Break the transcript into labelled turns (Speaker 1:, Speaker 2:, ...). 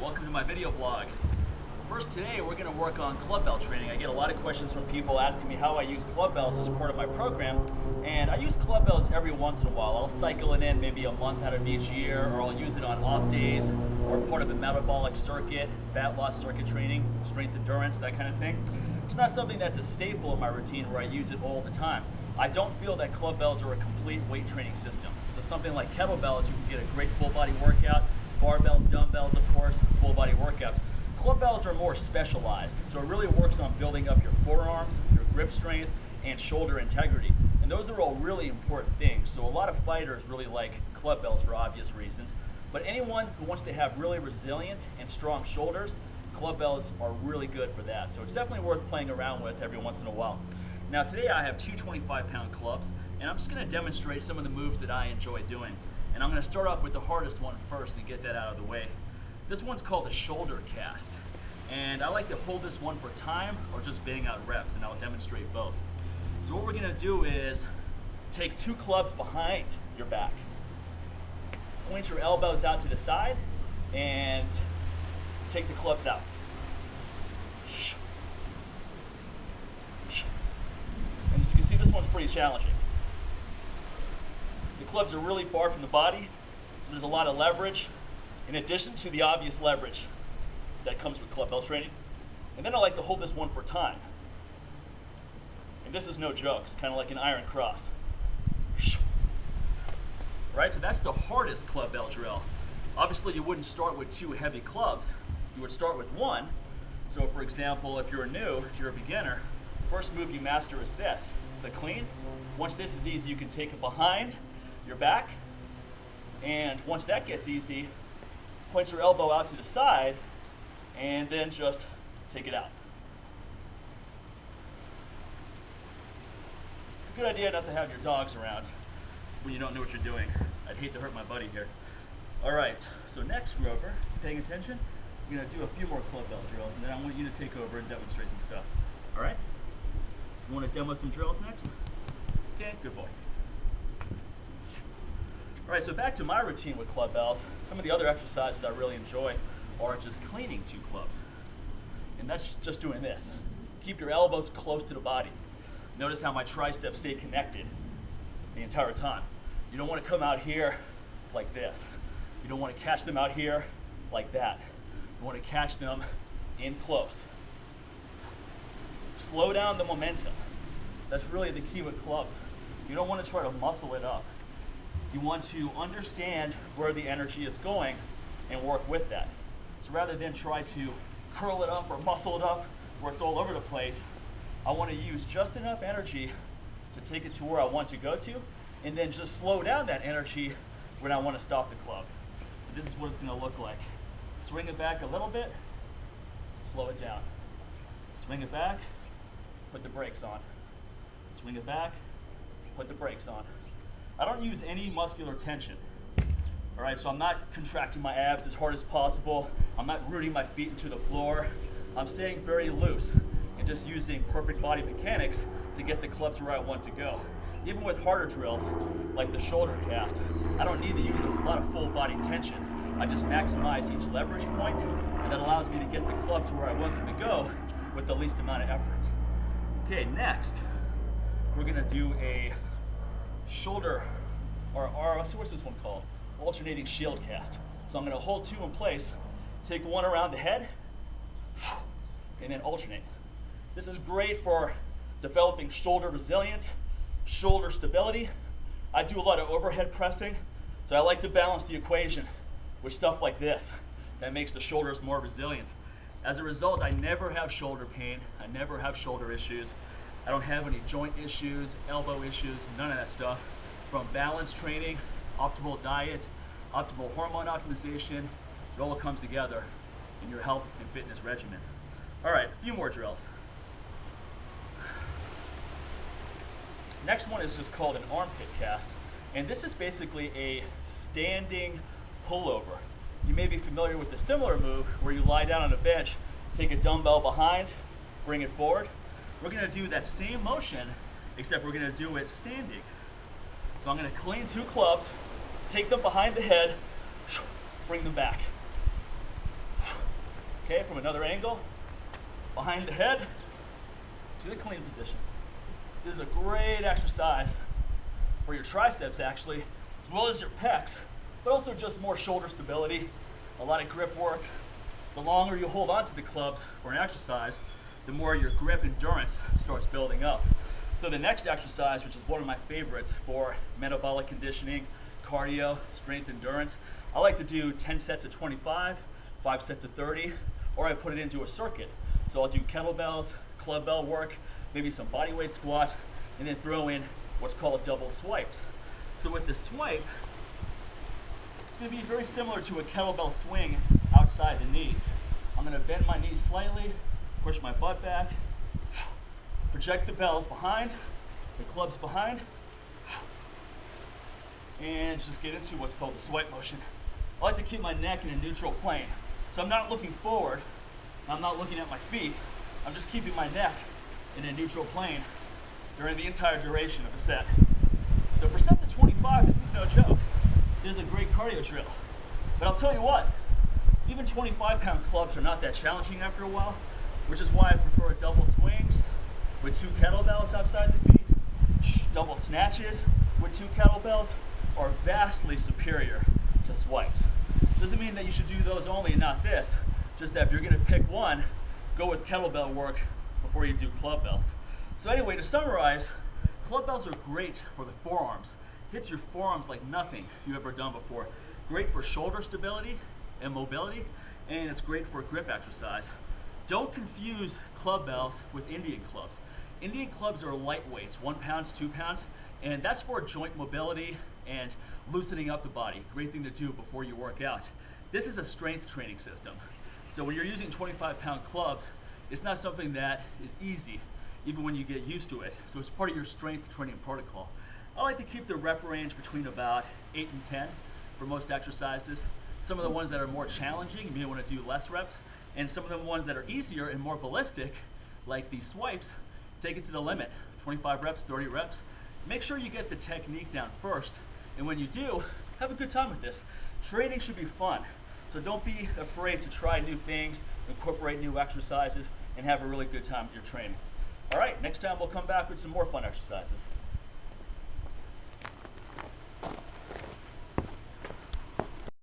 Speaker 1: welcome to my video blog. First, today we're going to work on clubbell training. I get a lot of questions from people asking me how I use clubbells as part of my program, and I use clubbells every once in a while. I'll cycle it in maybe a month out of each year, or I'll use it on off days, or part of a metabolic circuit, fat loss circuit training, strength endurance, that kind of thing. It's not something that's a staple in my routine where I use it all the time. I don't feel that clubbells are a complete weight training system. So something like kettlebells, you can get a great full body workout, barbells, dumbbells, of course, full body workouts. Clubbells are more specialized, so it really works on building up your forearms, your grip strength, and shoulder integrity. And those are all really important things. So a lot of fighters really like clubbells for obvious reasons. But anyone who wants to have really resilient and strong shoulders, clubbells are really good for that. So it's definitely worth playing around with every once in a while. Now today I have two 25-pound clubs, and I'm just going to demonstrate some of the moves that I enjoy doing. And I'm going to start off with the hardest one first and get that out of the way. This one's called the shoulder cast. And I like to hold this one for time or just bang out reps, and I'll demonstrate both. So what we're going to do is take two clubs behind your back. Point your elbows out to the side and take the clubs out. And as you can see, this one's pretty challenging. The clubs are really far from the body, so there's a lot of leverage, in addition to the obvious leverage that comes with clubbell training. And then I like to hold this one for time. And this is no joke, it's kind of like an iron cross. Right, so that's the hardest clubbell drill. Obviously you wouldn't start with two heavy clubs, you would start with one. So for example, if you're new, if you're a beginner, first move you master is this, it's the clean. Once this is easy, you can take it behind your back, and once that gets easy, point your elbow out to the side and then just take it out. It's a good idea not to have your dogs around when you don't know what you're doing. I'd hate to hurt my buddy here. All right, so next, Grover, paying attention, we're gonna do a few more clubbell drills, and then I want you to take over and demonstrate some stuff. All right? You wanna demo some drills next? Okay, good boy. All right, so back to my routine with clubbells. Some of the other exercises I really enjoy are just cleaning two clubs. And that's just doing this. Keep your elbows close to the body. Notice how my triceps stay connected the entire time. You don't want to come out here like this. You don't want to catch them out here like that. You want to catch them in close. Slow down the momentum. That's really the key with clubs. You don't want to try to muscle it up. You want to understand where the energy is going and work with that. So rather than try to curl it up or muscle it up where it's all over the place, I want to use just enough energy to take it to where I want to go to, and then just slow down that energy when I want to stop the club. This is what it's going to look like. Swing it back a little bit, slow it down. Swing it back, put the brakes on. Swing it back, put the brakes on. I don't use any muscular tension. All right, so I'm not contracting my abs as hard as possible. I'm not rooting my feet into the floor. I'm staying very loose and just using perfect body mechanics to get the clubs where I want to go. Even with harder drills, like the shoulder cast, I don't need to use a lot of full body tension. I just maximize each leverage point, and that allows me to get the clubs where I want them to go with the least amount of effort. Okay, next, we're gonna do a shoulder, or what's this one called? Alternating shield cast. So I'm going to hold two in place, take one around the head, and then alternate. This is great for developing shoulder resilience, shoulder stability. I do a lot of overhead pressing, so I like to balance the equation with stuff like this that makes the shoulders more resilient. As a result, I never have shoulder pain, I never have shoulder issues. I don't have any joint issues, elbow issues, none of that stuff. From balance training, optimal diet, optimal hormone optimization, it all comes together in your health and fitness regimen. All right, a few more drills. Next one is just called an armpit cast. And this is basically a standing pullover. You may be familiar with a similar move where you lie down on a bench, take a dumbbell behind, bring it forward. We're gonna do that same motion, except we're gonna do it standing. So I'm gonna clean two clubs, take them behind the head, bring them back. Okay, from another angle, behind the head to the clean position. This is a great exercise for your triceps actually, as well as your pecs, but also just more shoulder stability, a lot of grip work. The longer you hold on to the clubs for an exercise, the more your grip endurance starts building up. So the next exercise, which is one of my favorites for metabolic conditioning, cardio, strength endurance, I like to do 10 sets of 25, 5 sets of 30, or I put it into a circuit. So I'll do kettlebells, clubbell work, maybe some body weight squats, and then throw in what's called double swipes. So with the swipe, it's going to be very similar to a kettlebell swing outside the knees. I'm going to bend my knees slightly, push my butt back, project the bells behind, the clubs behind, and just get into what's called the swipe motion. I like to keep my neck in a neutral plane. So I'm not looking forward, I'm not looking at my feet, I'm just keeping my neck in a neutral plane during the entire duration of the set. So for sets of 25, this is no joke. This is a great cardio drill. But I'll tell you what, even 25-pound clubs are not that challenging after a while, which is why I prefer double swings with 2 kettlebells outside the feet. Double snatches with 2 kettlebells are vastly superior to swipes. Doesn't mean that you should do those only and not this, just that if you're going to pick one, go with kettlebell work before you do club bells. So anyway, to summarize, club bells are great for the forearms. Hits your forearms like nothing you've ever done before. Great for shoulder stability and mobility, and it's great for a grip exercise. Don't confuse club bells with Indian clubs. Indian clubs are lightweights, 1 pound, 2 pounds, and that's for joint mobility and loosening up the body. Great thing to do before you work out. This is a strength training system. So when you're using 25-pound clubs, it's not something that is easy, even when you get used to it. So it's part of your strength training protocol. I like to keep the rep range between about 8 and 10 for most exercises. Some of the ones that are more challenging, you may want to do less reps, and some of the ones that are easier and more ballistic, like these swipes, take it to the limit. 25 reps, 30 reps. Make sure you get the technique down first, and when you do, have a good time with this. Training should be fun, so don't be afraid to try new things, incorporate new exercises, and have a really good time with your training. All right, next time we'll come back with some more fun exercises.